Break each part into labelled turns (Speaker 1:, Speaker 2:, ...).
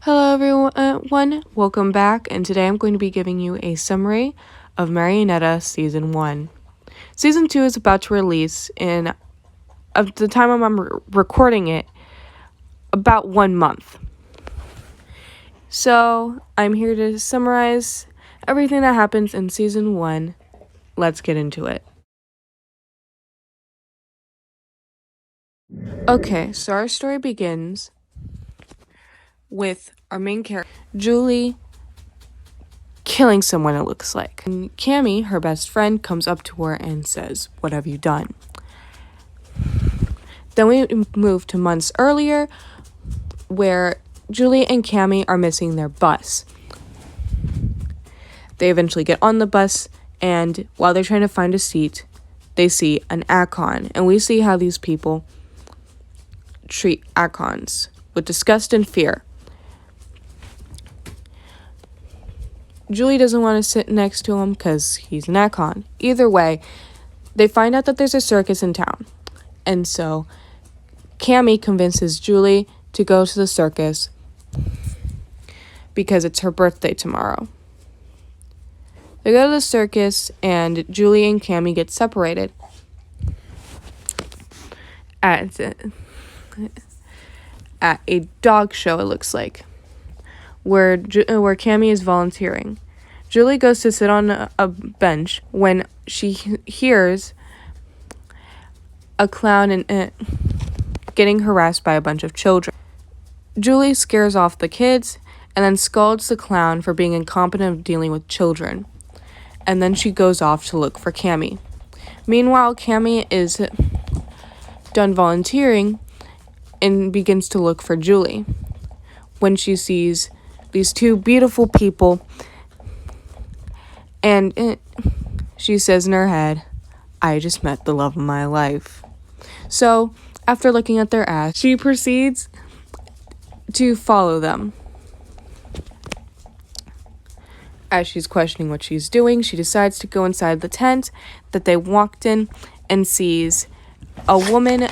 Speaker 1: Hello everyone, welcome back, and today I'm going to be giving you a summary of Marionetta Season 1. Season 2 is about to release in, at the time I'm recording it, about 1 month. So, I'm here to summarize everything that happens in Season 1. Let's get into it. Okay, so our story begins with our main character, Julie, killing someone, it looks like. And Cammy, her best friend, comes up to her and says, "What have you done?" Then we move to months earlier, where Julie and Cammy are missing their bus. They eventually get on the bus, and while they're trying to find a seat, they see an icon. And we see how these people treat icons with disgust and fear. Julie doesn't want to sit next to him because he's an icon. Either way, they find out that there's a circus in town. And so Cammy convinces Julie to go to the circus because it's her birthday tomorrow. They go to the circus, and Julie and Cammy get separated at a dog show, it looks like, where Cammy is volunteering. Julie goes to sit on a bench when she hears a clown getting harassed by a bunch of children. Julie scares off the kids and then scolds the clown for being incompetent of dealing with children. And then she goes off to look for Cammy. Meanwhile, Cammy is done volunteering and begins to look for Julie when she sees these two beautiful people, and she says in her head, "I just met the love of my life." So, after looking at their ass, she proceeds to follow them. As she's questioning what she's doing, she decides to go inside the tent that they walked in and sees a woman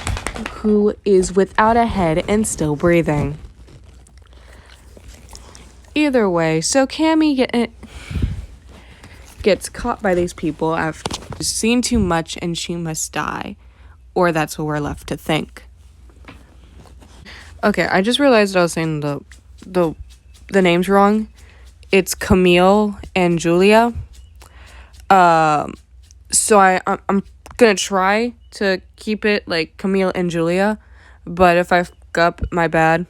Speaker 1: who is without a head and still breathing. Either way, so Cammy gets caught by these people after she's seen too much and she must die. Or that's what we're left to think. Okay, I just realized I was saying the names wrong. It's Camille and Julia. So I'm gonna try to keep it like Camille and Julia, but if I fuck up, my bad.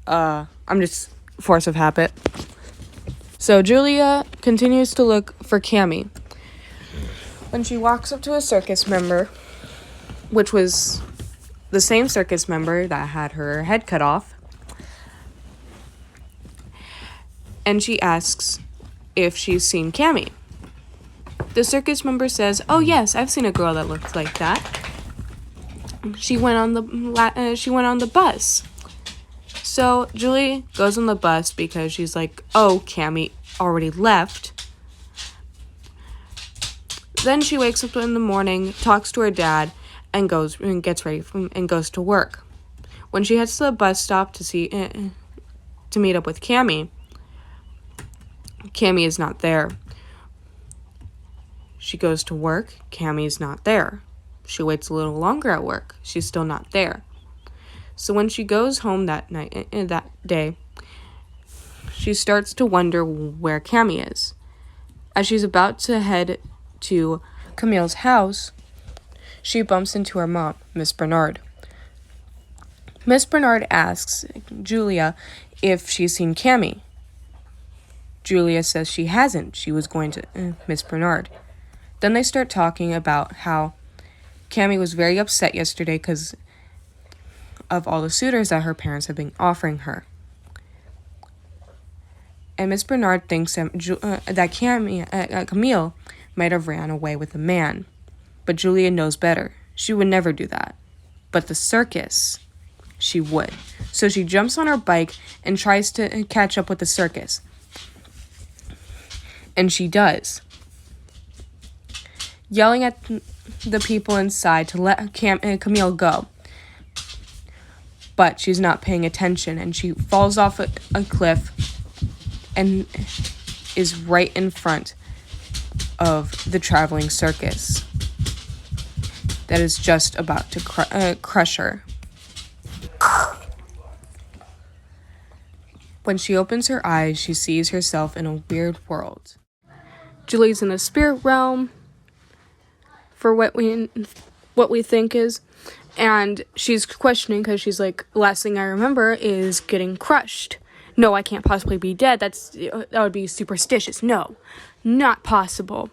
Speaker 1: I'm just force of habit. So Julia continues to look for Cammy. When she walks up to a circus member, which was the same circus member that had her head cut off, and she asks if she's seen Cammy. The circus member says, "Oh yes, I've seen a girl that looks like that. She went on the bus." So Julie goes on the bus because she's like, "Oh, Cammy already left." Then she wakes up in the morning, talks to her dad, and gets ready and goes to work. When she heads to the bus stop to meet up with Cammy, Cammy is not there. She goes to work. Cammy is not there. She waits a little longer at work. She's still not there. So when she goes home that day, she starts to wonder where Cammy is. As she's about to head to Camille's house, she bumps into her mom, Miss Bernard. Miss Bernard asks Julia if she's seen Cammy. Julia says she hasn't. She was going to Miss Bernard. Then they start talking about how Cammy was very upset yesterday because of all the suitors that her parents have been offering her. And Miss Bernard thinks that Camille might have ran away with a man. But Julia knows better. She would never do that. But the circus, she would. So she jumps on her bike and tries to catch up with the circus. And she does, yelling at the people inside to let Camille go. but she's not paying attention, and she falls off a cliff and is right in front of the traveling circus that is just about to crush her. When she opens her eyes, she sees herself in a weird world. Julie's in the spirit realm, for what we think is, and she's questioning because she's like, last thing I remember is getting crushed. No, I can't possibly be dead. That would be superstitious. No, not possible.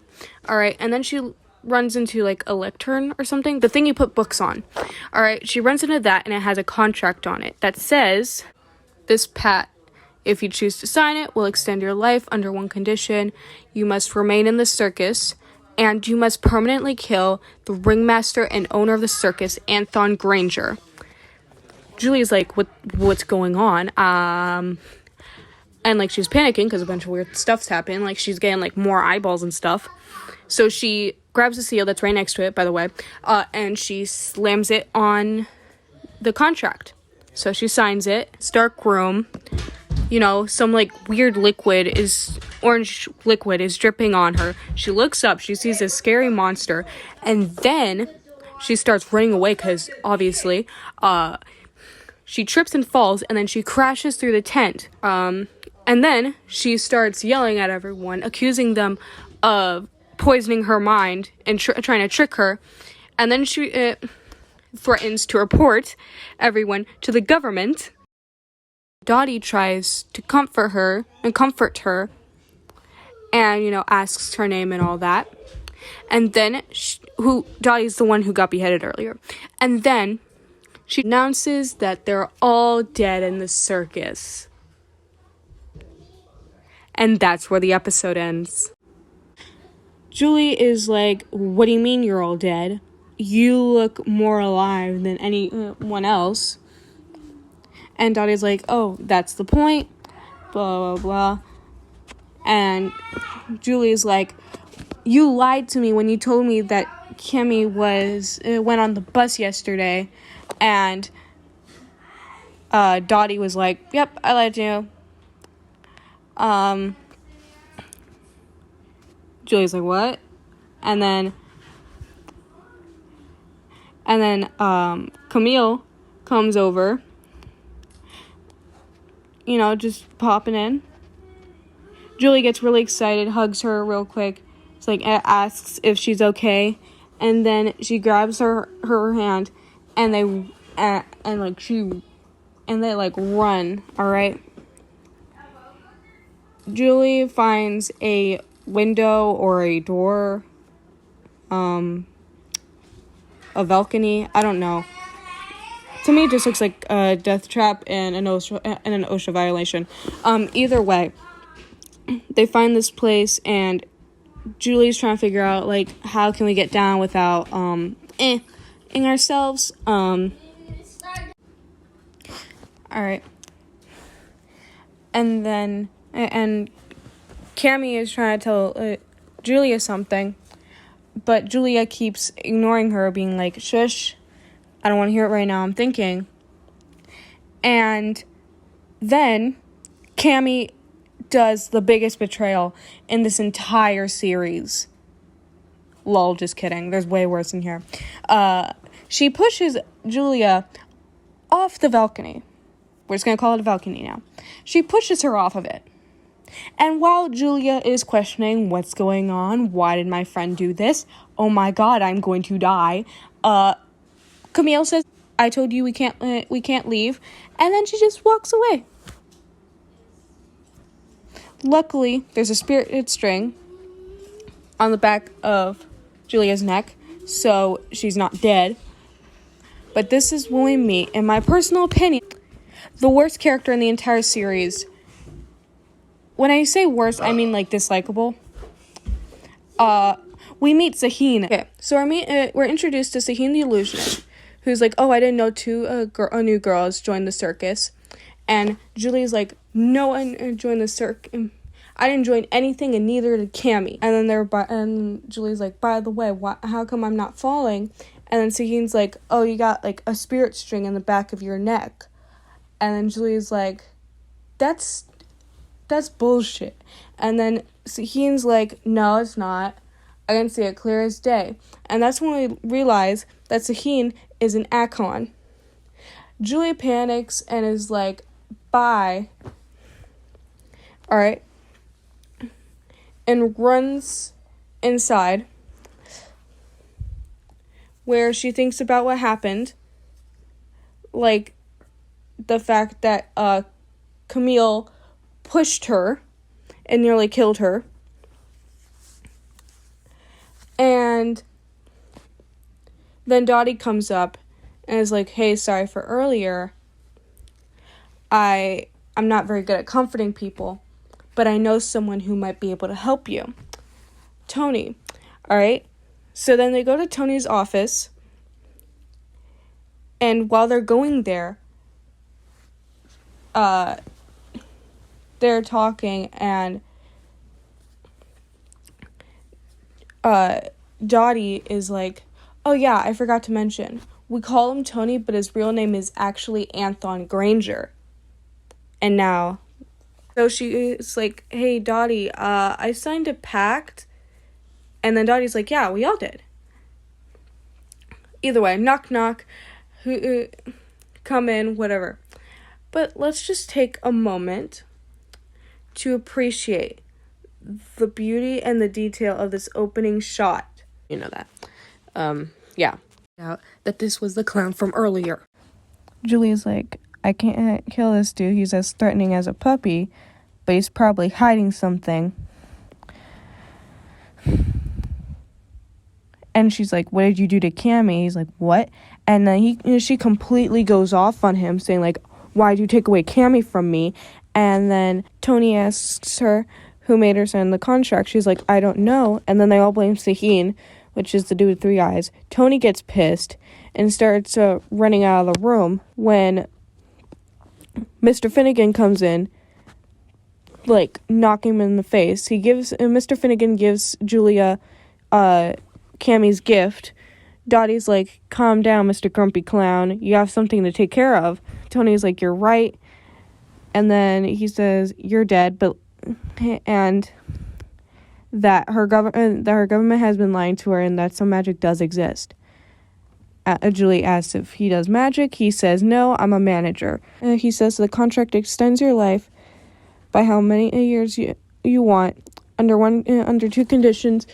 Speaker 1: All right, and then she runs into like a lectern or something, the thing you put books on. All right, she runs into that, and it has a contract on it that says, this pat, if you choose to sign it, will extend your life under one condition. You must remain in the circus, and you must permanently kill the ringmaster and owner of the circus, Anton Granger. Julie's like, what's going on? And like, she's panicking because a bunch of weird stuff's happened. Like, she's getting like more eyeballs and stuff. So she grabs the seal that's right next to it, by the way, and she slams it on the contract. So she signs it. It's dark room. You know, some like weird orange liquid is dripping on her. She looks up, she sees a scary monster, and then she starts running away because obviously she trips and falls, and then she crashes through the tent. And then she starts yelling at everyone, accusing them of poisoning her mind and trying to trick her. And then she threatens to report everyone to the government. Dottie tries to comfort her, and, you know, asks her name and all that. And then, Dottie's the one who got beheaded earlier. And then, she announces that they're all dead in the circus. And that's where the episode ends. Julie is like, what do you mean you're all dead? You look more alive than anyone else. And Dottie's like, oh, that's the point, blah, blah, blah. And Julie's like, you lied to me when you told me that Kimmy went on the bus yesterday. And Dottie was like, yep, I lied to you. Julie's like, what? And then Camille comes over, you know, just popping in. Julie gets really excited, hugs her real quick. It's like, asks if she's okay, and then she grabs her hand, and they run. All right. Julie finds a window or a door, a balcony. I don't know. To me, it just looks like a death trap and an OSHA violation. Either way, they find this place, and Julie's trying to figure out, like, how can we get down without, ing ourselves. Alright. And then, and Cammy is trying to tell Julia something, but Julia keeps ignoring her, being like, shush, I don't want to hear it right now, I'm thinking. And then Cammy does the biggest betrayal in this entire series. Lol, just kidding. There's way worse in here. She pushes Julia off the balcony. We're just going to call it a balcony now. She pushes her off of it. And while Julia is questioning what's going on, why did my friend do this? Oh my god, I'm going to die. Camille says, I told you we can't leave. And then she just walks away. Luckily, there's a spirited string on the back of Julia's neck, so she's not dead. But this is when we meet, in my personal opinion, the worst character in the entire series. When I say worst, I mean like dislikable. We meet Sahin. Okay, so we're introduced to Sahin the Illusionist, who's like, oh, I didn't know a new girl has joined the circus. And Julie's like, no one joined the circus. I didn't join anything, and neither did Cammy. And then Julie's like, by the way, how come I'm not falling? And then Sahin's like, oh, you got like a spirit string in the back of your neck. And then Julia's like, that's bullshit. And then Saheen's like, no, it's not. I can see it clear as day. And that's when we realize that Saheen is an Akon. Julia panics and is like, bye. Alright. And runs inside, where she thinks about what happened. Like, the fact that Camille pushed her and nearly killed her. And then Dottie comes up and is like, hey, sorry for earlier. I'm not very good at comforting people, but I know someone who might be able to help you. Tony. All right? So then they go to Tony's office, and while they're going there, they're talking, and Dottie is like, oh yeah, I forgot to mention, we call him Tony, but his real name is actually Anton Granger. And now, so she's like, hey Dottie, I signed a pact. And then Dottie's like, yeah, we all did. Either way, knock knock, come in, whatever. But let's just take a moment to appreciate the beauty and the detail of this opening shot. You know that. Yeah. That this was the clown from earlier. Julie's like, I can't kill this dude. He's as threatening as a puppy, but he's probably hiding something. And she's like, what did you do to Cammy? He's like, what? And then she completely goes off on him, saying like, why did you take away Cammy from me? And then Tony asks her who made her sign the contract. She's like, I don't know. And then they all blame Saheen, which is the dude with 3 eyes. Tony gets pissed and starts running out of the room when Mr. Finnegan comes in, like, knocking him in the face. Mr. Finnegan gives Julia Cammy's gift. Dottie's like, calm down, Mr. Grumpy Clown. You have something to take care of. Tony's like, you're right. And then he says, you're dead, and that her government has been lying to her and that some magic does exist. Julie asks if he does magic. He says, no, I'm a manager. He says the contract extends your life by how many years you want under 2 conditions.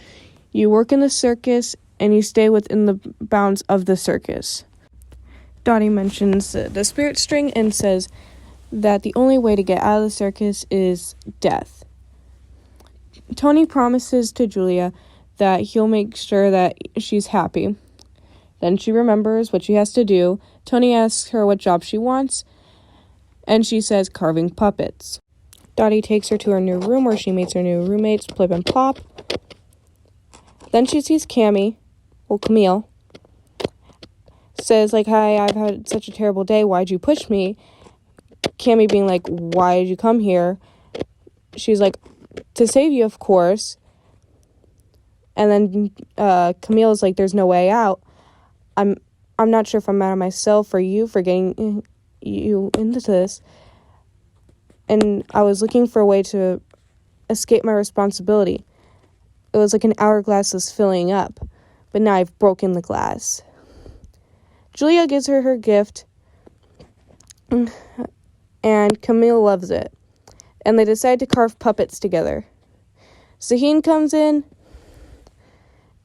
Speaker 1: You work in the circus, and you stay within the bounds of the circus. Dottie mentions the spirit string and says that the only way to get out of the circus is death. Tony promises to Julia that he'll make sure that she's happy. Then she remembers what she has to do. Tony asks her what job she wants, and she says carving puppets. Dottie takes her to her new room where she meets her new roommates, Plip and Plop. Then she sees Camille, says, like, hi, I've had such a terrible day. Why'd you push me? Camille being like, why did you come here? She's like, to save you, of course. And then Camille's like, there's no way out. I'm not sure if I'm mad at myself or you for getting you into this. And I was looking for a way to escape my responsibility. It was like an hourglass was filling up, but now I've broken the glass. Julia gives her gift, and Camille loves it. And they decide to carve puppets together. Saheen comes in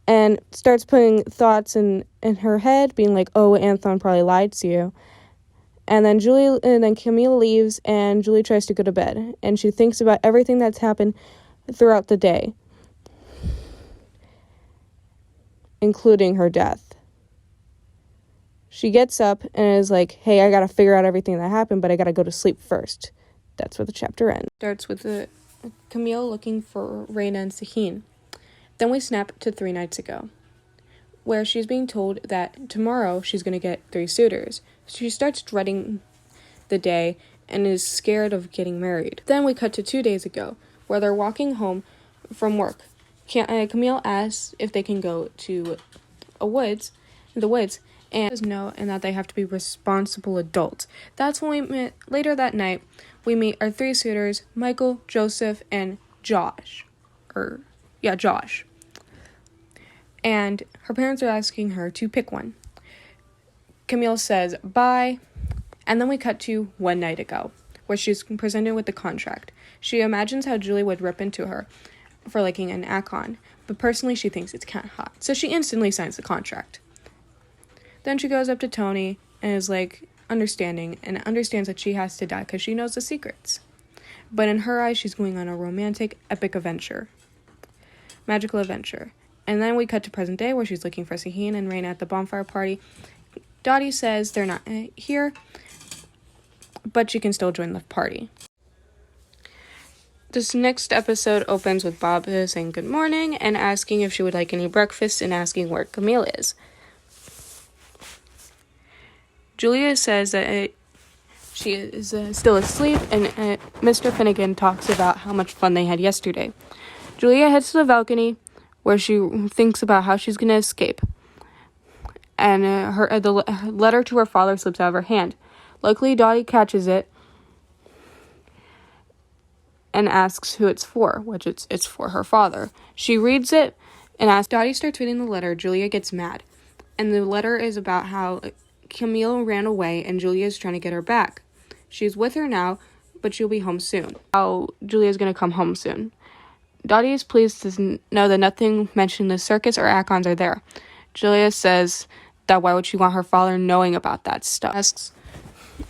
Speaker 1: and starts putting thoughts in her head, being like, oh, Anton probably lied to you. And then Camille leaves, and Julie tries to go to bed. And she thinks about everything that's happened throughout the day, including her death. She gets up and is like, hey, I gotta figure out everything that happened, but I gotta go to sleep first. That's where the chapter ends. Starts with Camille looking for Raina and Saheen. Then we snap to 3 nights ago, where she's being told that tomorrow she's going to get 3 suitors. She starts dreading the day and is scared of getting married. Then we cut to 2 days ago, where they're walking home from work. Camille asks if they can go to the woods, and that they have to be responsible adults. That's when we met. Later that night, we meet our 3 suitors, Michael, Joseph, and Josh. Josh. And her parents are asking her to pick one. Camille says bye, and then we cut to one night ago, where she's presented with the contract. She imagines how Julia would rip into her for liking an Akon, but personally she thinks it's kind of hot, so she instantly signs the contract. Then she goes up to Tony and is understanding, and understands that she has to die because she knows the secrets. But in her eyes, she's going on a romantic, epic adventure. Magical adventure. And then we cut to present day, where she's looking for Sahin and Raina at the bonfire party. Dottie says they're not here, but she can still join the party. This next episode opens with Bob saying good morning and asking if she would like any breakfast and asking where Camille is. Julia says that she is still asleep, and Mr. Finnegan talks about how much fun they had yesterday. Julia heads to the balcony, where she thinks about how she's going to escape. And the letter to her father slips out of her hand. Luckily, Dottie catches it and asks who it's for, which it's for her father. She reads it and asks. Dottie starts reading the letter. Julia gets mad. And the letter is about how Camille ran away and Julia is trying to get her back. She's with her now, but she'll be home soon. How Julia's going to come home soon. Dottie is pleased to know that nothing mentioned the circus or Akons are there. Julia says that why would she want her father knowing about that stuff? Asks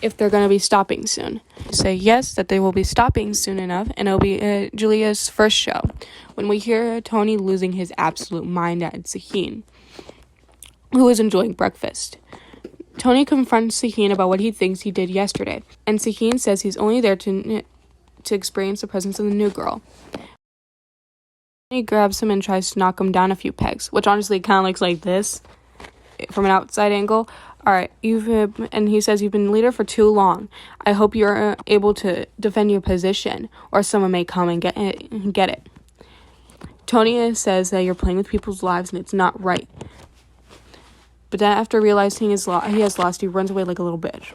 Speaker 1: if they're going to be stopping soon. They say yes, that they will be stopping soon enough, and it'll be Julia's first show, when we hear Tony losing his absolute mind at Sahin, who is enjoying breakfast. Tony confronts Sahin about what he thinks he did yesterday, and Sahin says he's only there to experience the presence of the new girl. He grabs him and tries to knock him down a few pegs, which honestly kind of looks like this from an outside angle. All right, and he says, you've been leader for too long. I hope you're able to defend your position, or someone may come and get it. Tony says that you're playing with people's lives and it's not right. But then after realizing he has lost, he runs away like a little bitch.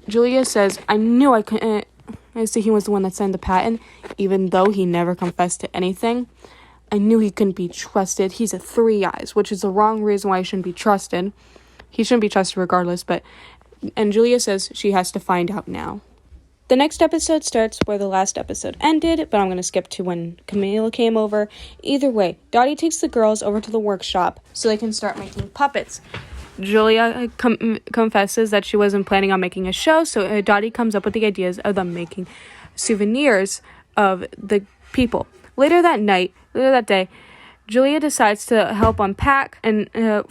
Speaker 1: Julia says, I knew I couldn't. He was the one that signed the patent, even though he never confessed to anything. I knew he couldn't be trusted. He's a 3 eyes, which is the wrong reason why he shouldn't be trusted. He shouldn't be trusted regardless, and Julia says she has to find out now. The next episode starts where the last episode ended, but I'm going to skip to when Camille came over. Either way, Dottie takes the girls over to the workshop so they can start making puppets. Julia confesses that she wasn't planning on making a show, so Dottie comes up with the ideas of them making souvenirs of the people. Later that day, Julia decides to help unpack the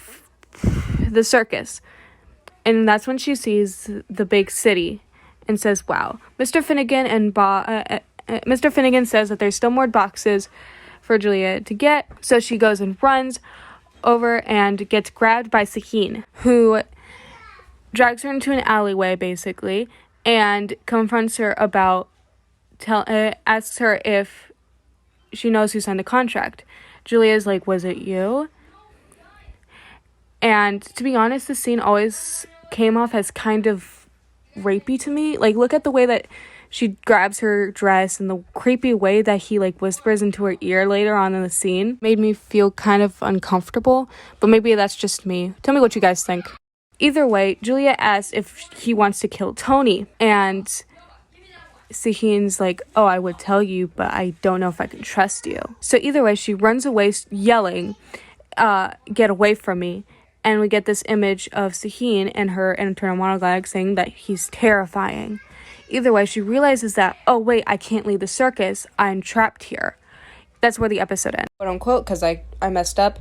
Speaker 1: circus, and that's when she sees the big city and says, wow. Mr. Finnegan says that there's still more boxes for Julia to get, so she goes and runs over and gets grabbed by Sahin, who drags her into an alleyway, basically, and confronts her about, asks her if she knows who signed the contract. Julia's like, was it you? And to be honest, the scene always came off as kind of rapey to me. Like, look at the way that she grabs her dress and the creepy way that he whispers into her ear later on in the scene made me feel kind of uncomfortable, but maybe that's just me. Tell me what you guys think. Either way, Julia asks if he wants to kill Tony, and Sahin's like, oh, I would tell you, but I don't know if I can trust you. So either way, she runs away yelling, get away from me. And we get this image of Sahin and her internal monologue saying that he's terrifying. Either way, she realizes that, oh, wait, I can't leave the circus. I'm trapped here. That's where the episode ends. Quote unquote, because I messed up.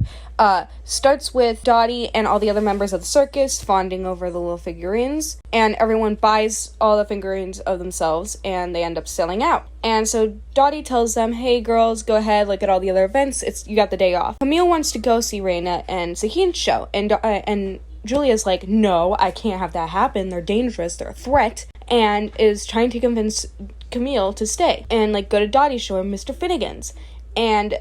Speaker 1: Starts with Dottie and all the other members of the circus fawning over the little figurines. And everyone buys all the figurines of themselves, and they end up selling out. And so Dottie tells them, hey, girls, go ahead, look at all the other events. You got the day off. Camille wants to go see Raina and Sahin's show. And Julia's like, no, I can't have that happen. They're dangerous. They're a threat. And is trying to convince Camille to stay and go to Dottie's show or Mr. Finnegan's. And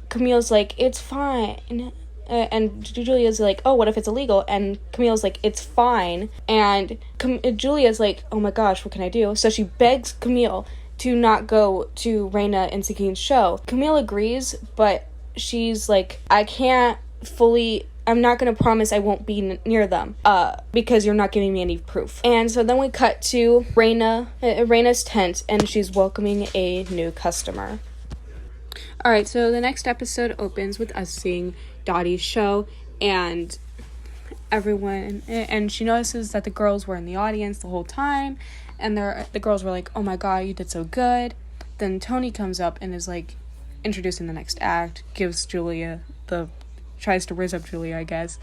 Speaker 1: Camille's like, it's fine. and Julia's like, oh, what if it's illegal? And Camille's like, it's fine. And Julia's like, oh my gosh, what can I do? So she begs Camille to not go to Reina and Sakin's show. Camille agrees, but she's like, I'm not going to promise I won't be near them, because you're not giving me any proof. And so then we cut to Reina's tent, and she's welcoming a new customer. Alright, so the next episode opens with us seeing Dottie's show, and she notices that the girls were in the audience the whole time, and the girls were like, oh my god, you did so good. Then Tony comes up and is like introducing the next act, tries to raise up Julia, I guess.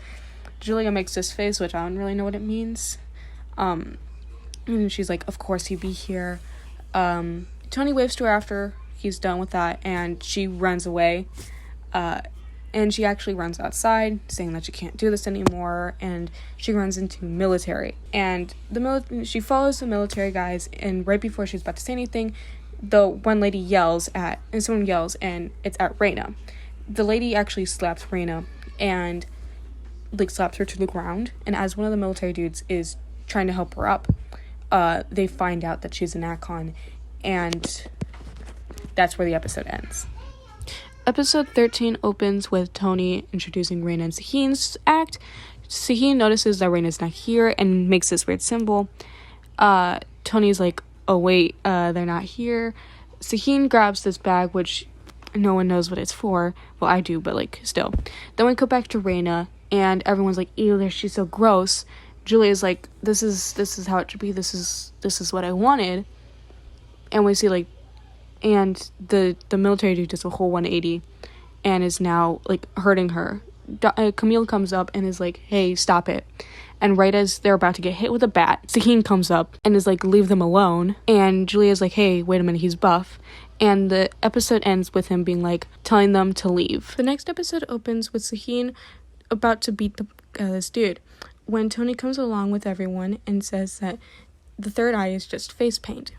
Speaker 1: Julia makes this face, which I don't really know what it means. And she's like, of course you'd be here. Tony waves to her after he's done with that, and she runs away. And she actually runs outside, saying that she can't do this anymore, and she runs into military. And she follows the military guys, and right before she's about to say anything, the one lady someone yells, and it's at Reina. The lady actually slaps Reina and slaps her to the ground, and as one of the military dudes is trying to help her up, they find out that she's an Akon, and that's where the episode ends. Episode 13 opens with Tony introducing Reina and Sahin's act. Sahin notices that Reina's not here and makes this weird symbol. Tony's like, oh wait, they're not here. Sahin grabs this bag, which no one knows what it's for. Well, I do, but still. Then we go back to Reina, and everyone's like, ew, she's so gross. Julia's like, this is how it should be. This is what I wanted. And we see and the military dude does a whole 180 and is now hurting her. Camille comes up and is like, hey, stop it. And right as they're about to get hit with a bat, Sahin comes up and is like, leave them alone. And Julia's like, hey, wait a minute, he's buff. And the episode ends with him being telling them to leave. The next episode opens with Sahin about to beat this dude, when Tony comes along with everyone and says that the third eye is just face paint.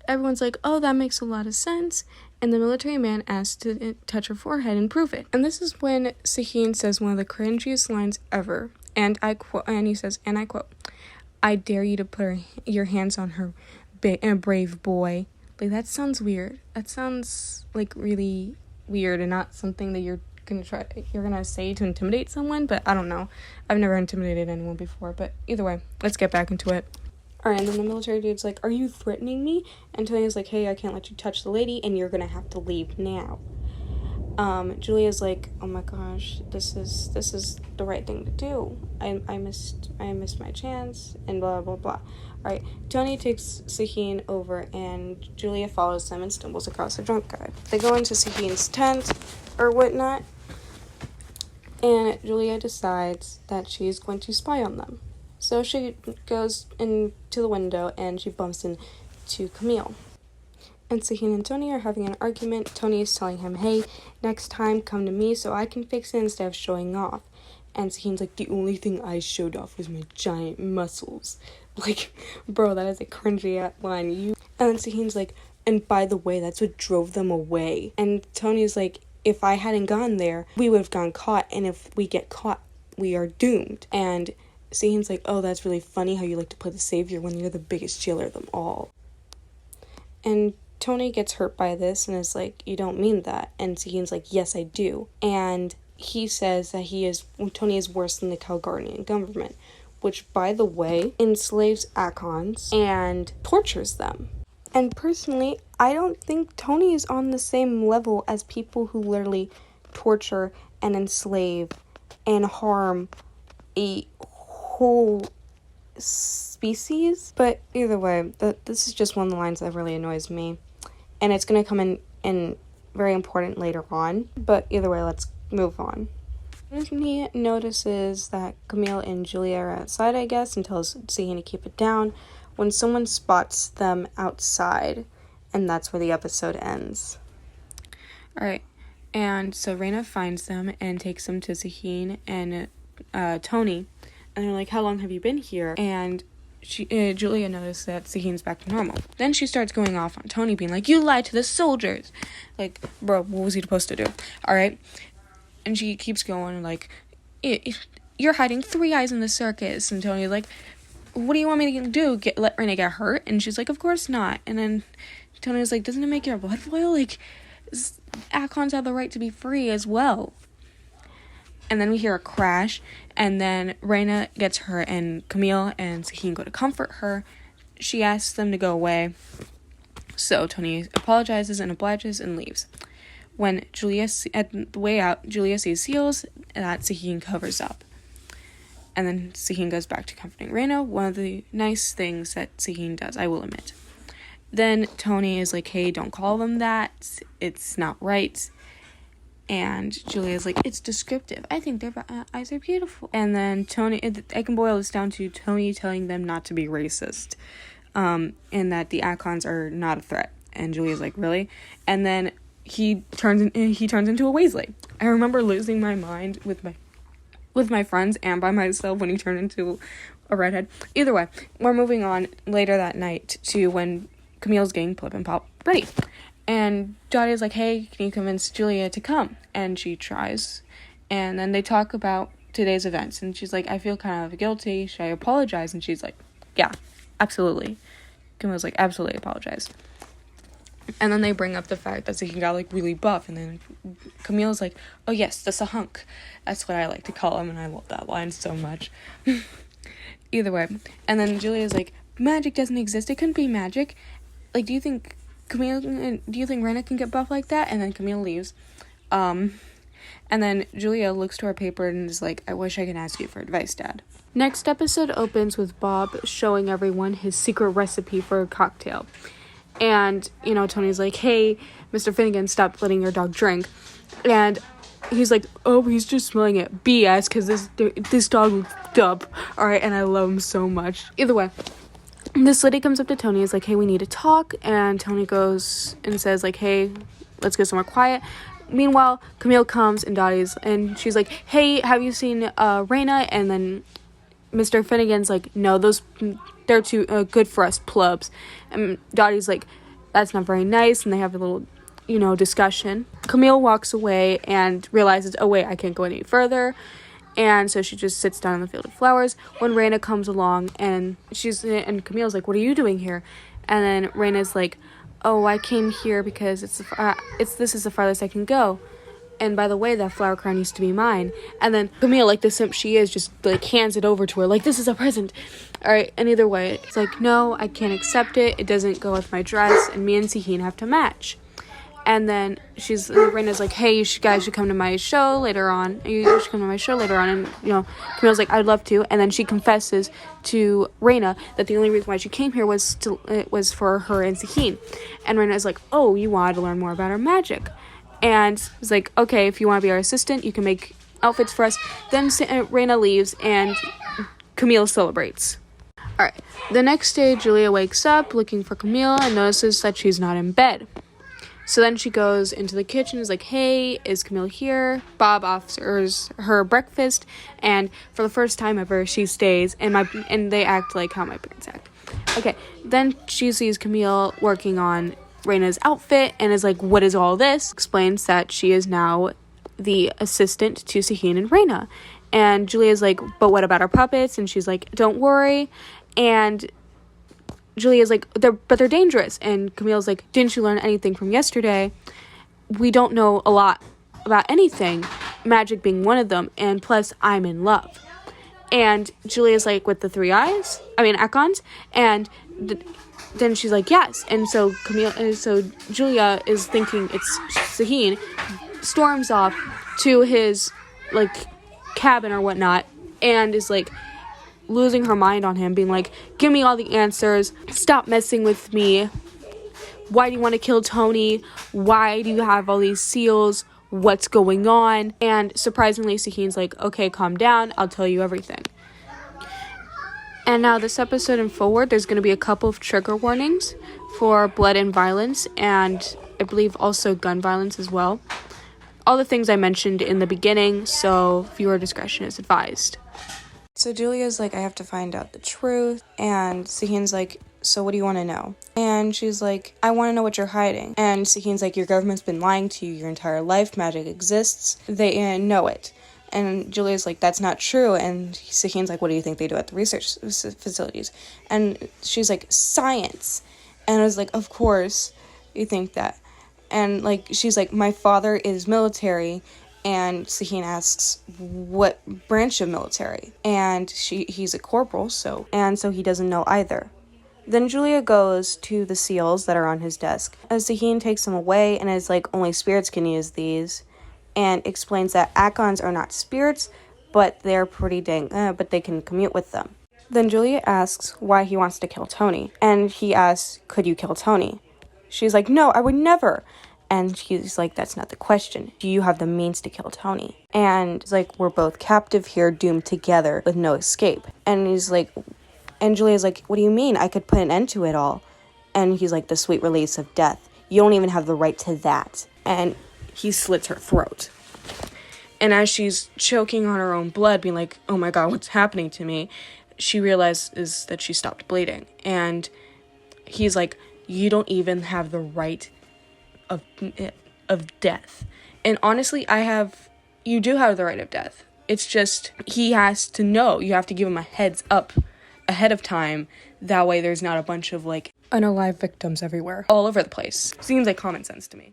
Speaker 1: Everyone's like, oh, that makes a lot of sense. And the military man asks to touch her forehead and prove it. And this is when Sahin says one of the cringiest lines ever. And he says, and I quote, I dare you to put your hands on her, brave boy. That sounds weird. That sounds really weird, and not something that you're gonna say to intimidate someone. But I don't know. I've never intimidated anyone before. But either way, let's get back into it. Alright, and then the military dude's like, are you threatening me? And Tony's like, hey, I can't let you touch the lady, and you're gonna have to leave now. Julia's like, oh my gosh, this is the right thing to do. I missed my chance, and blah blah blah. Alright, Tony takes Sahin over, and Julia follows them and stumbles across a drunk guy. They go into Sahin's tent or whatnot, and Julia decides that she's going to spy on them. So she goes into the window and she bumps into Camille. And Sahin and Tony are having an argument. Tony is telling him, hey, next time come to me so I can fix it instead of showing off. And Sahin's like, the only thing I showed off was my giant muscles. Bro, that is a cringy line. And then Sahin's like, and by the way, that's what drove them away. And Tony's like, if I hadn't gone there, we would have gone caught. And if we get caught, we are doomed. And Sahin's like, oh, that's really funny how you like to play the savior when you're the biggest jailer of them all. And Tony gets hurt by this and is like, you don't mean that. And Sahin's like, yes, I do. And he says that Tony is worse than the Calgarnian government, which, by the way, enslaves Akons and tortures them. And personally, I don't think Tony is on the same level as people who literally torture and enslave and harm a whole species. But either way, this is just one of the lines that really annoys me, and it's going to come in very important later on. But either way, let's move on. He notices that Camille and Julia are outside, I guess, and tells Sahin to keep it down, when someone spots them outside, and that's where the episode ends. Alright, and so Reina finds them and takes them to Sahin and Tony, and they're like, how long have you been here? And Julia noticed that Sahin's back to normal. Then she starts going off on Tony, being like, you lied to the soldiers. Bro, what was he supposed to do? Alright? And she keeps going, you're hiding 3 eyes in the circus. And Tony's like, what do you want me to do? Let Raina get hurt? And she's like, of course not. And then Tony's like, doesn't it make your blood boil? Like, Acons have the right to be free as well. And then we hear a crash, and then Raina gets hurt, and Camille and Sahin go to comfort her. She asks them to go away. So Tony apologizes and obliges and leaves. When at the way out, Julia sees seals that Sahin covers up. And then Sahin goes back to comforting Raina. One of the nice things that Sahin does, I will admit. Then Tony is like, hey, don't call them that. It's not right. And Julia's like, it's descriptive. I think their eyes are beautiful. And then I can boil this down to Tony telling them not to be racist. And that the Acons are not a threat. And Julia's like, really? And then he turns into a Weasley. I remember losing my mind with my friends and by myself when he turned into a redhead. Either way, we're moving on later that night to when Camille's getting Plip and Pop ready. And Dottie's like, hey, can you convince Julia to come? And she tries. And then they talk about today's events. And she's like, I feel kind of guilty. Should I apologize? And she's like, yeah, absolutely. Camille's like, absolutely apologize. And then they bring up the fact that he got, like, really buff. And then Camille's like, oh, yes, that's a hunk. That's what I like to call him. And I love that line so much. Either way. And then Julia's like, magic doesn't exist. It couldn't be magic. Like, do you think Raina can get buff like that? And then Camille leaves. And then Julia looks to her paper and is like, I wish I could ask you for advice, Dad. Next episode opens with Bob showing everyone his secret recipe for a cocktail. And, Tony's like, hey, Mr. Finnegan, stop letting your dog drink. And he's like, oh, he's just smelling it. BS, because this dog looks dumb. All right, and I love him so much. Either way. This lady comes up to Tony and is like, hey, we need to talk. And Tony goes and says, like, hey, let's get somewhere quiet. Meanwhile, Camille comes and she's like, hey, have you seen Raina? And then Mr. Finnegan's like, no, they're too good for us plebs. And Dottie's like, that's not very nice. And they have a little, discussion. Camille walks away and realizes, oh, wait, I can't go any further. And so she just sits down in the field of flowers when Raina comes along and Camille's like, what are you doing here? And then Raina's like, oh, I came here because this is the farthest I can go. And by the way, that flower crown used to be mine. And then Camille, like the simp she is, just like hands it over to her, like, this is a present. All right, and either way, it's like, no, I can't accept it. It doesn't go with my dress, and me and Sahin have to match. And then Raina's like, hey, you guys should come to my show later on. And, Camille's like, I'd love to. And then she confesses to Raina that the only reason why she came here was for her and Sahin. And Raina's like, oh, you wanted to learn more about our magic. And it's like, okay, if you want to be our assistant, you can make outfits for us. Then Raina leaves, and Camille celebrates. All right. The next day, Julia wakes up looking for Camille and notices that she's not in bed. So then she goes into the kitchen and is like, hey, is Camille here? Bob offers her breakfast, and for the first time ever, she stays, and they act like how my parents act. Okay, then she sees Camille working on Raina's outfit and is like, what is all this? Explains that she is now the assistant to Sahin and Raina. And Julia's like, but what about our puppets? And she's like, don't worry. And Julia's like, they're dangerous. And Camille's like, didn't you learn anything from yesterday? We don't know a lot about anything, magic being one of them, and plus I'm in love. And Julia's like, with the 3 eyes? Acons? And then she's like, yes. And so Julia is thinking it's Sahin, storms off to his, cabin or whatnot, and is, losing her mind on him, being like, give me all the answers, stop messing with me, why do you want to kill Tony, why do you have all these seals, what's going on? And surprisingly, Sahin's like, okay, calm down, I'll tell you everything. And now this episode and forward, there's going to be a couple of trigger warnings for blood and violence, and I believe also gun violence as well. All the things I mentioned in the beginning, so viewer discretion is advised. So Julia's like, I have to find out the truth. And Sahin's like, so what do you want to know? And she's like, I want to know what you're hiding. And Sahin's like, your government's been lying to you your entire life. Magic exists. They know it. And Julia's like, that's not true. And Sahin's like, what do you think they do at the research facilities? And she's like, science. And I was like, of course you think that. And like, she's like, my father is military. And Sahin asks, what branch of military? And he's a corporal, so he doesn't know either. Then Julia goes to the seals that are on his desk. As Sahin takes them away and is like, only spirits can use these, and explains that Akons are not spirits, but they're pretty but they can commute with them. Then Julia asks why he wants to kill Tony, and he asks, could you kill Tony? She's like, no, I would never. And he's like, that's not the question. Do you have the means to kill Tony? And he's like, we're both captive here, doomed together with no escape. And he's like, and Julia's like, what do you mean? I could put an end to it all. And he's like, the sweet release of death. You don't even have the right to that. And he slits her throat. And as she's choking on her own blood, being like, oh my God, what's happening to me? She realizes that she stopped bleeding. And he's like, you don't even have the right of death. And honestly, you do have the right of death. It's just, he has to know. You have to give him a heads up ahead of time. That way there's not a bunch of like unalive victims everywhere, all over the place. Seems like common sense to me.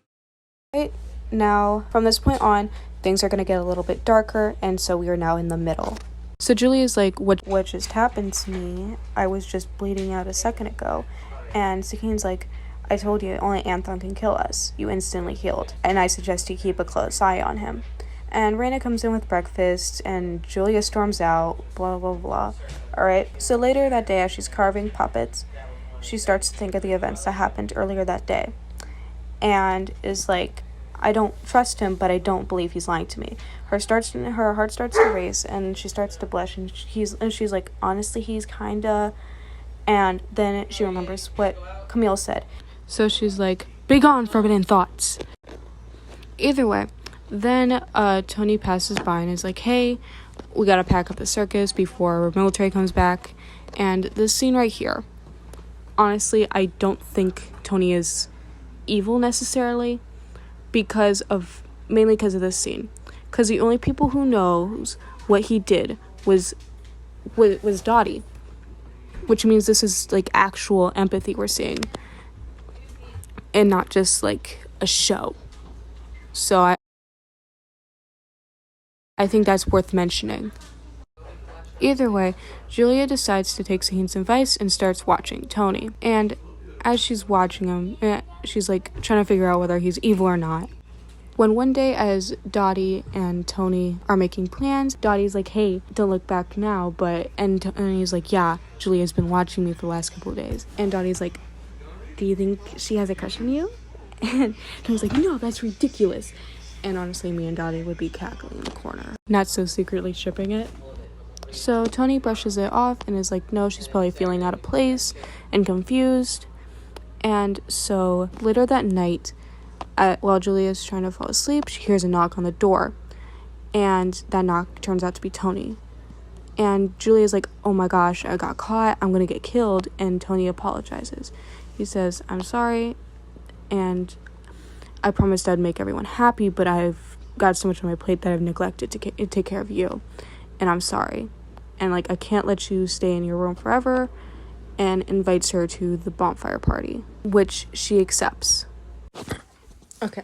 Speaker 1: Right now, from this point on, things are going to get a little bit darker, and so we are now in the middle. So Julia's like, what just happened to me? I was just bleeding out a second ago. And Sakin's like, I told you, only Anthon can kill us. You instantly healed. And I suggest you keep a close eye on him. And Raina comes in with breakfast, and Julia storms out, blah, blah, blah. Alright, so later that day, as she's carving puppets, she starts to think of the events that happened earlier that day. And is like, I don't trust him, but I don't believe he's lying to me. Her heart starts to race, and she starts to blush, and she's like, honestly, he's kinda... And then she remembers what Camille said. So she's like, begone forbidden thoughts. Either way, then Tony passes by and is like, hey, we gotta pack up the circus before military comes back. And this scene right here, honestly, I don't think Tony is evil necessarily, mainly because of this scene. Because the only people who knows what he did was Dottie. Which means this is like actual empathy we're seeing. And not just like a show. So I think that's worth mentioning. Either way, Julia decides to take Sahin's advice and starts watching Tony. And as she's watching him, she's like trying to figure out whether he's evil or not. When one day, as Dottie and Tony are making plans, Dottie's like, hey, don't look back now, and he's like, yeah, Julia's been watching me for the last couple of days. And Dottie's like, do you think she has a crush on you? And Tony's like, no, that's ridiculous. And honestly, me and Dottie would be cackling in the corner, not so secretly shipping it. So Tony brushes it off and is like, no, she's probably feeling out of place and confused. And so later that night, while Julia's trying to fall asleep, she hears a knock on the door. And that knock turns out to be Tony. And Julia's like, oh my gosh, I got caught. I'm going to get killed. And Tony apologizes. He says, I'm sorry. And I promised I'd make everyone happy, but I've got so much on my plate that I've neglected to take care of you. And I'm sorry. And like, I can't let you stay in your room forever. And invites her to the bonfire party, which she accepts. Okay,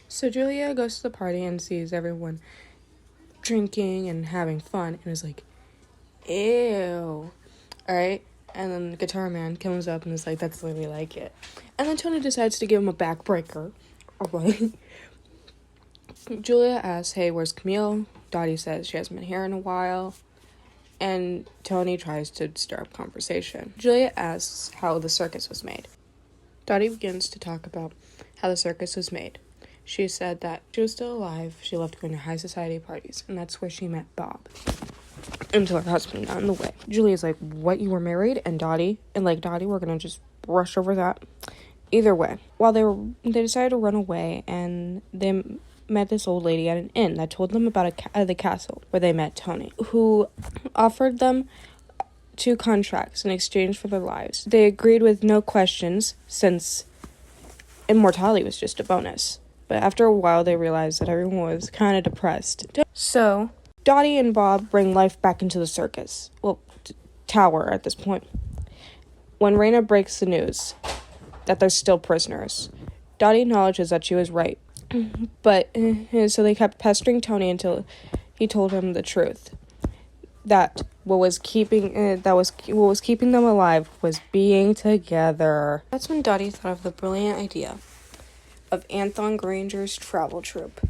Speaker 1: so Julia goes to the party and sees everyone drinking and having fun and is like, ew. Alright, and then the guitar man comes up and is like, that's the way we like it. And then Tony decides to give him a backbreaker. Alright. Julia asks, hey, where's Camille? Dottie says she hasn't been here in a while. And Tony tries to stir up conversation. Julia asks how the circus was made. Dottie begins to talk about how the circus was made. She said that she was still alive. She loved going to high society parties, and that's where she met Bob. Until her husband got in the way. Julia's like, what, you were married? And Dottie, we're gonna just brush over that. Either way, while they decided to run away, and they met this old lady at an inn that told them about the castle where they met Tony, who offered them 2 contracts in exchange for their lives. They agreed with no questions, since immortality was just a bonus. But after a while, they realized that everyone was kind of depressed. So, Dottie and Bob bring life back into the circus. Well, tower at this point. When Raina breaks the news that they're still prisoners, Dottie acknowledges that she was right. But, so they kept pestering Tony until he told him the truth. That what was keeping them alive was being together. That's when Dottie thought of the brilliant idea of Anthon Granger's travel troupe.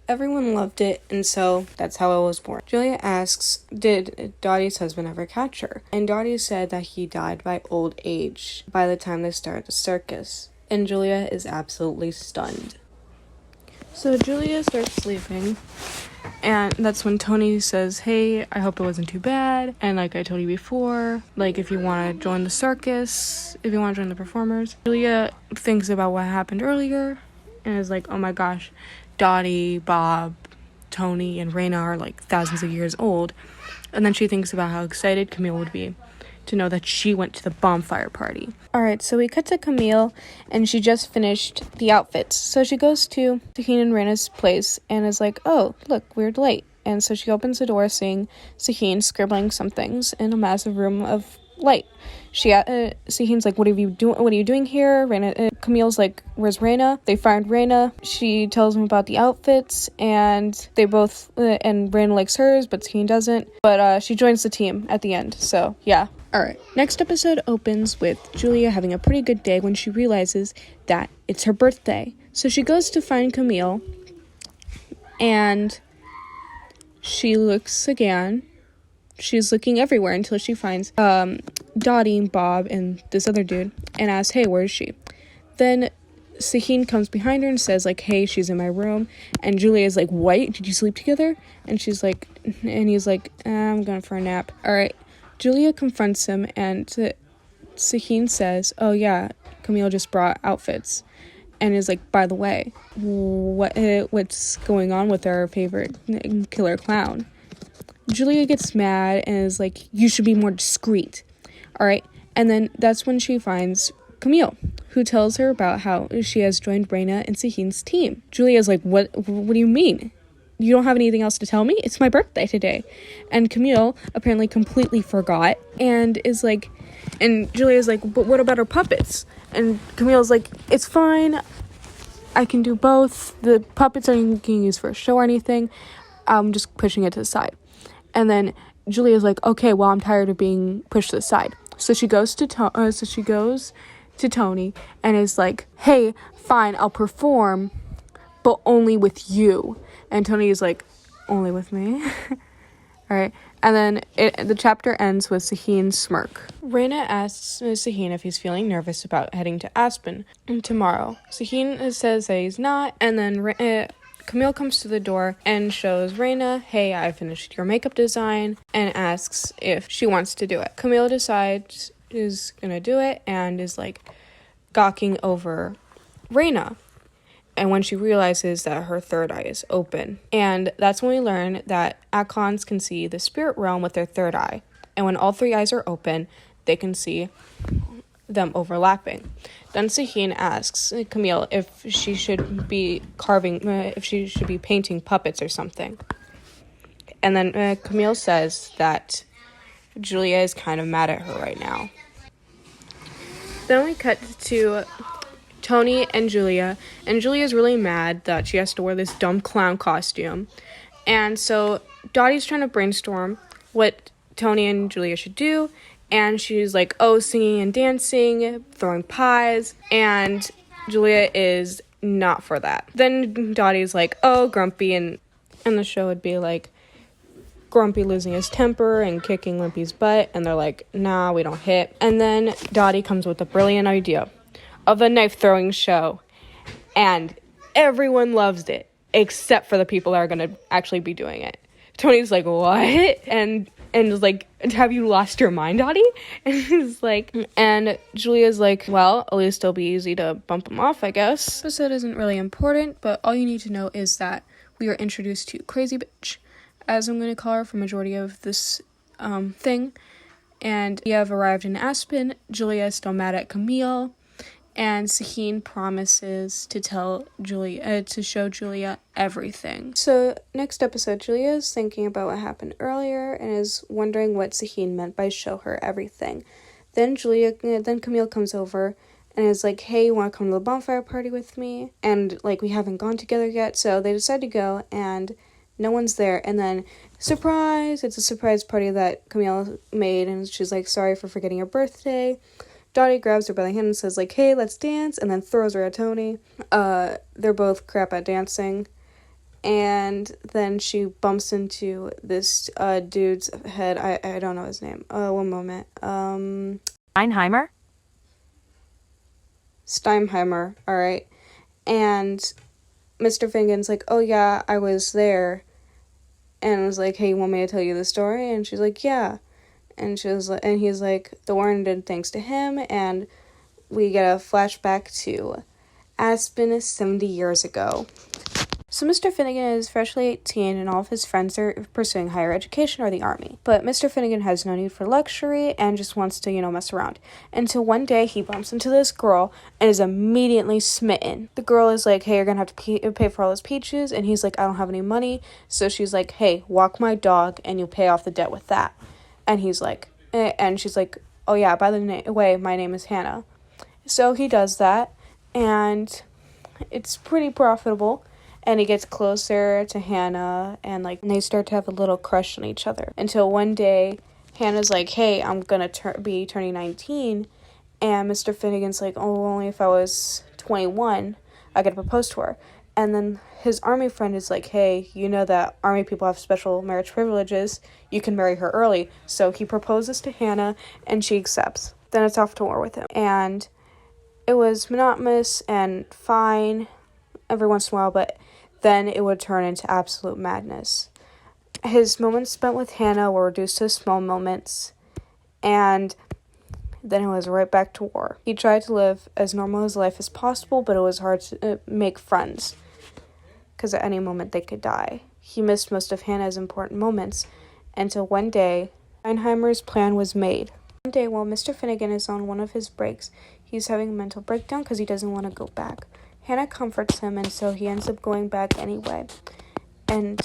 Speaker 1: Everyone loved it, and so that's how it was born. Julia asks, did Dottie's husband ever catch her? And Dottie said that he died by old age by the time they started the circus. And Julia is absolutely stunned. So Julia starts sleeping, and that's when Tony says, hey, I hope it wasn't too bad, and like I told you before, like if you want to join the circus, if you want to join the performers. Julia thinks about what happened earlier, and is like, oh my gosh, Dottie, Bob, Tony, and Raina are like thousands of years old. And then she thinks about how excited Camille would be to know that she went to the bonfire party. Alright, so we cut to Camille, and she just finished the outfits. So she goes to Sahin and Raina's place and is like, oh, look, we're late. And so she opens the door, seeing Sahin scribbling some things in a massive room of light. Sahin's like, what are you doing here? Camille's like, where's Raina? They find Raina. She tells him about the outfits, and they both, and Raina likes hers, but Sahin doesn't. But she joins the team at the end, so yeah. Alright, next episode opens with Julia having a pretty good day when she realizes that it's her birthday. So she goes to find Camille, and she looks again. She's looking everywhere until she finds Dottie, Bob, and this other dude, and asks, hey, where is she? Then Sahin comes behind her and says, like, hey, she's in my room. And Julia is like, what? Did you sleep together? And she's like, and he's like, I'm going for a nap. Alright, Julia confronts him, and Sahin says, oh yeah, Camille just brought outfits. And is like, by the way, what's going on with our favorite killer clown? Julia gets mad and is like, you should be more discreet. Alright, and then that's when she finds Camille, who tells her about how she has joined Raina and Sahin's team. Julia's like, what do you mean? You don't have anything else to tell me? It's my birthday today. And Camille apparently completely forgot, and Julia's like, but what about her puppets? And Camille's like, it's fine, I can do both. The puppets aren't being used for a show or anything. I'm just pushing it to the side. And then Julia's like, okay, well, I'm tired of being pushed to the side. So she goes to Tony and is like, hey, fine, I'll perform, but only with you. And Tony is like, only with me? Alright. And then the chapter ends with Sahin's smirk. Raina asks Sahin if he's feeling nervous about heading to Aspen tomorrow. Sahin says that he's not, and then Camille comes to the door and shows Raina, hey, I finished your makeup design, and asks if she wants to do it. Camille decides is gonna do it and is like gawking over Raina. And when she realizes that her third eye is open. And that's when we learn that Acons can see the spirit realm with their third eye. And when all three eyes are open, they can see them overlapping. Then Sahin asks Camille if she should be painting puppets or something. And then Camille says that Julia is kind of mad at her right now. Then we cut to Tony and Julia, and Julia's really mad that she has to wear this dumb clown costume. And so Dottie's trying to brainstorm what Tony and Julia should do, and she's like, oh, singing and dancing, throwing pies, and Julia is not for that. Then Dottie's like, oh, Grumpy, and the show would be like, Grumpy losing his temper and kicking Limpy's butt, and they're like, nah, we don't hit. And then Dottie comes with a brilliant idea of a knife throwing show, and everyone loves it except for the people that are gonna actually be doing it. Tony's like, what? And is like, have you lost your mind, Dottie? And he's like, and Julia's like, well, at least it'll be easy to bump him off, I guess. This episode isn't really important, but all you need to know is that we are introduced to Crazy Bitch, as I'm gonna call her for majority of this thing. And we have arrived in Aspen. Julia is still mad at Camille. And Saheen promises to show Julia everything. So next episode, Julia is thinking about what happened earlier and is wondering what Saheen meant by show her everything. Then Camille comes over and is like, hey, you want to come to the bonfire party with me? And like, we haven't gone together yet, so they decide to go, and no one's there. And then, surprise, it's a surprise party that Camille made, and she's like, sorry for forgetting your birthday. Dottie grabs her by the hand and says, like, hey, let's dance, and then throws her at Tony. They're both crap at dancing. And then she bumps into this dude's head. I don't know his name. One moment. Steinheimer, alright. And Mr. Finnegan's like, oh yeah, I was there. And was like, hey, you want me to tell you the story? And she's like, yeah. And he's like, the war ended thanks to him, and we get a flashback to Aspen 70 years ago. So Mr. Finnegan is freshly 18, and all of his friends are pursuing higher education or the army. But Mr. Finnegan has no need for luxury and just wants to, mess around. Until one day he bumps into this girl and is immediately smitten. The girl is like, hey, you're gonna have to pay for all those peaches, and he's like, I don't have any money. So she's like, hey, walk my dog and you'll pay off the debt with that. And he's like, and she's like, oh yeah, by the way, my name is Hannah. So he does that, and it's pretty profitable. And he gets closer to Hannah, and they start to have a little crush on each other. Until one day, Hannah's like, hey, I'm gonna be turning 19. And Mr. Finnegan's like, oh, only if I was 21, I could propose to her. And then his army friend is like, hey, you know that army people have special marriage privileges. You can marry her early. So he proposes to Hannah, and she accepts. Then it's off to war with him. And it was monotonous and fine every once in a while, but then it would turn into absolute madness. His moments spent with Hannah were reduced to small moments, and then it was right back to war. He tried to live as normal his life as possible, but it was hard to make friends, because at any moment they could die. He missed most of Hannah's important moments, until one day, Steinheimer's plan was made. One day, while Mr. Finnegan is on one of his breaks, he's having a mental breakdown because he doesn't want to go back. Hannah comforts him, and so he ends up going back anyway. And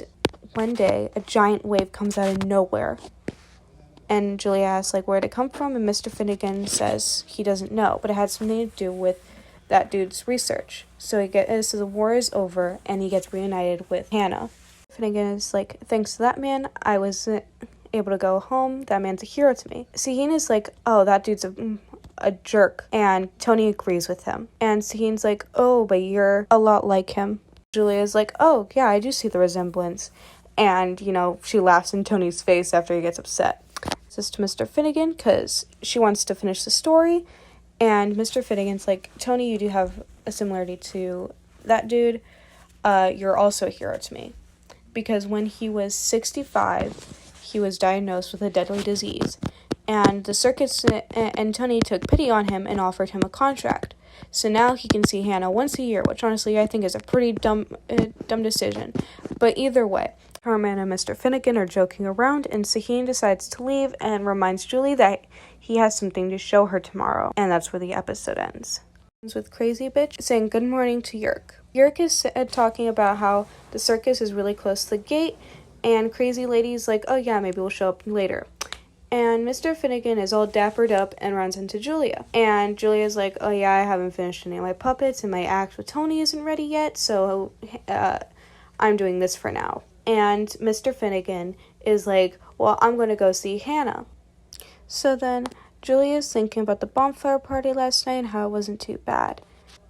Speaker 1: one day, a giant wave comes out of nowhere. And Julia asks, where'd it come from? And Mr. Finnegan says he doesn't know, but it had something to do with that dude's research. So the war is over, and he gets reunited with Hannah. Finnegan is like, thanks to that man, I was able to go home. That man's a hero to me. Saheen is like, oh, that dude's a jerk, and Tony agrees with him. And Saheen's like, oh, but you're a lot like him. Julia's like, oh, yeah, I do see the resemblance. And, she laughs in Tony's face after he gets upset. This is to Mr. Finnegan, because she wants to finish the story, and Mr. Finnegan's like, Tony, you do have a similarity to that dude. You're also a hero to me. Because when he was 65, he was diagnosed with a deadly disease. And the circus and Tony took pity on him and offered him a contract. So now he can see Hannah once a year, which honestly I think is a pretty dumb decision. But either way, Herman and Mr. Finnegan are joking around, and Saheen decides to leave and reminds Julie that he has something to show her tomorrow. And that's where the episode ends. With Crazy Bitch saying good morning to Yerk. Yerk is talking about how the circus is really close to the gate, and Crazy Lady's like, oh yeah, maybe we'll show up later. And Mr. Finnegan is all dappered up and runs into Julia. And Julia's like, oh yeah, I haven't finished any of my puppets, and my act with Tony isn't ready yet, so I'm doing this for now. And Mr. Finnegan is like, well, I'm going to go see Hannah. So then Julia's thinking about the bonfire party last night and how it wasn't too bad,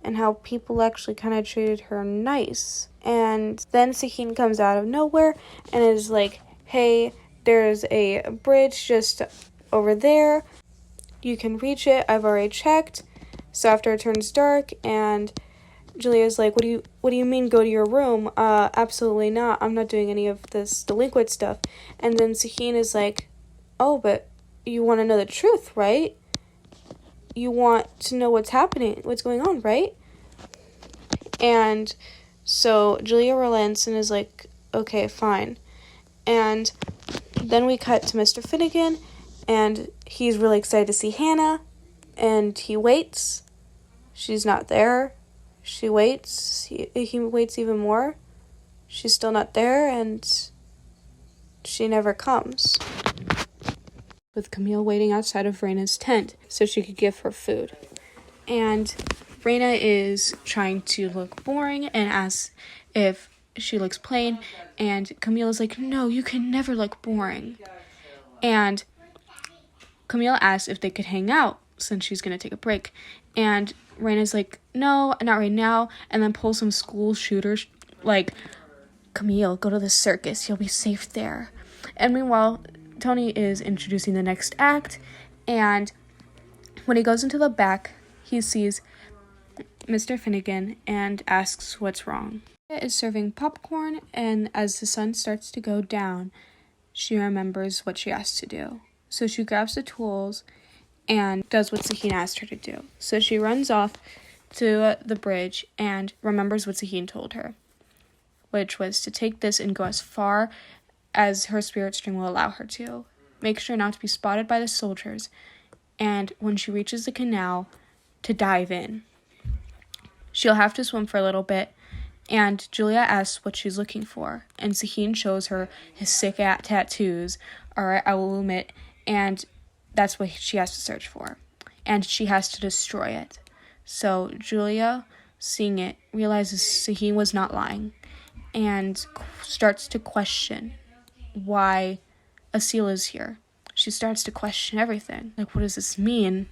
Speaker 1: and how people actually kind of treated her nice. And then Saheen comes out of nowhere and is like, hey, there's a bridge just over there. You can reach it. I've already checked. So after it turns dark, and Julia's like, what do you mean go to your room? Absolutely not. I'm not doing any of this delinquent stuff. And then Saheen is like, oh, but you want to know the truth, right? You want to know what's happening, what's going on, right? And so Julia relents and is like, okay, fine. And then we cut to Mr. Finnegan, and he's really excited to see Hannah, and he waits, She's not there. She waits. He waits even more. She's still not there, and she never comes. With Camille waiting outside of Raina's tent so she could give her food. And Raina is trying to look boring and asks if she looks plain, and Camille is like, no, you can never look boring. And Camille asks if they could hang out since she's going to take a break. And Raina's like, no, not right now. And then pulls some school shooters, like, Camille, go to the circus. You'll be safe there. And meanwhile, Tony is introducing the next act. And when he goes into the back, he sees Mr. Finnegan and asks what's wrong. Julia is serving popcorn, and as the sun starts to go down, she remembers what she has to do. So she grabs the tools and does what Sahin asked her to do. So she runs off to the bridge and remembers what Sahin told her, which was to take this and go as far as her spirit stream will allow her to. Make sure not to be spotted by the soldiers, and when she reaches the canal, to dive in. She'll have to swim for a little bit, and Julia asks what she's looking for, and Sahin shows her his sick tattoos, alright, I will admit, and that's what she has to search for. And she has to destroy it. So Julia, seeing it, realizes Sahin was not lying, and starts to question why a seal is here. She starts to question everything. Like, what does this mean?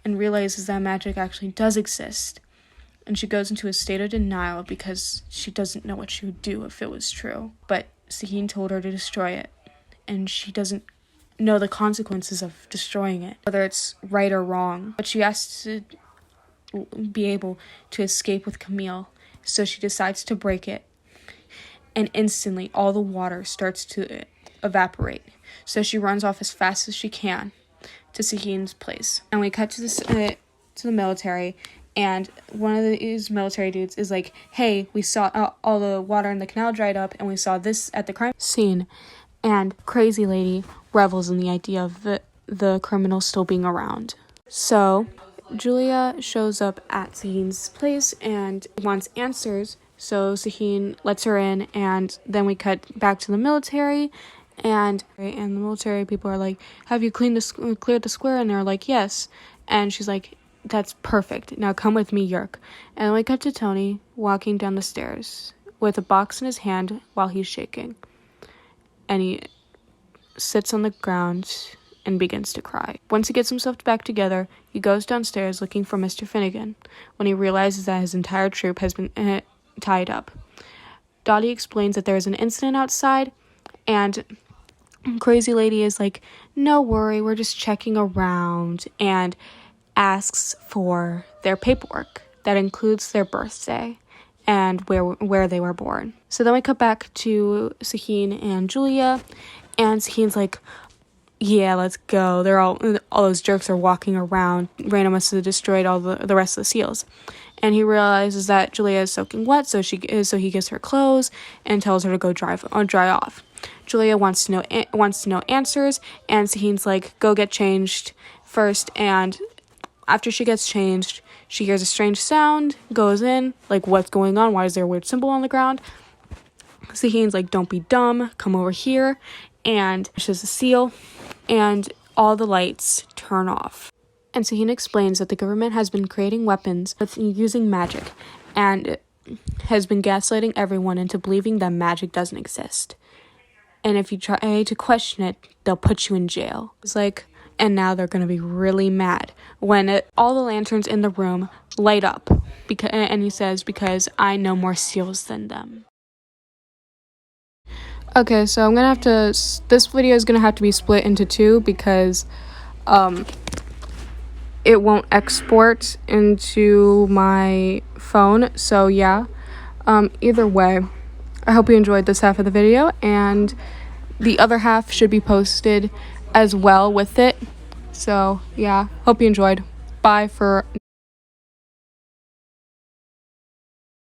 Speaker 1: And realizes that magic actually does exist. And she goes into a state of denial because she doesn't know what she would do if it was true. But Sahin told her to destroy it, and she doesn't know the consequences of destroying it, whether it's right or wrong. But she has to be able to escape with Camille, so she decides to break it. And instantly, all the water starts to evaporate. So she runs off as fast as she can to Sahin's place. And we cut to the military, and one of these military dudes is like, hey, we saw all the water in the canal dried up, and we saw this at the crime scene. And Crazy Lady revels in the idea of the criminal still being around. So Julia shows up at Sahin's place and wants answers. So Sahin lets her in, and then we cut back to the military, and the military people are like, have you cleared the square? And they're like, yes. And she's like, that's perfect. Now come with me, Yerk. And we cut to Tony walking down the stairs with a box in his hand while he's shaking. And he sits on the ground and begins to cry. Once he gets himself back together, he goes downstairs looking for Mr. Finnegan when he realizes that his entire troop has been tied up. Dottie explains that there is an incident outside, and Crazy Lady is like, no worry, we're just checking around, and asks for their paperwork that includes their birthday and where they were born. So then we cut back to Sahin and Julia, and Sahin's like, yeah, let's go. They're all those jerks are walking around. Raina must have destroyed all the rest of the seals. And he realizes that Julia is soaking wet, so he gives her clothes and tells her to go dry off. Julia wants to know answers, and Sahin's like, go get changed first. And after she gets changed, she hears a strange sound, goes in, like, what's going on? Why is there a weird symbol on the ground? Sahin's like, don't be dumb, come over here. And she's a seal, and all the lights turn off. And Sahin explains that the government has been creating weapons using magic, and has been gaslighting everyone into believing that magic doesn't exist. And if you try to question it, they'll put you in jail. It's like, and now they're going to be really mad when all the lanterns in the room light up. And he says, because I know more seals than them. Okay, so I'm going to have to... This video is going to have to be split into two because it won't export into my phone. So, yeah. Either way, I hope you enjoyed this half of the video. And the other half should be posted as well with it. So, yeah. Hope you enjoyed. Bye for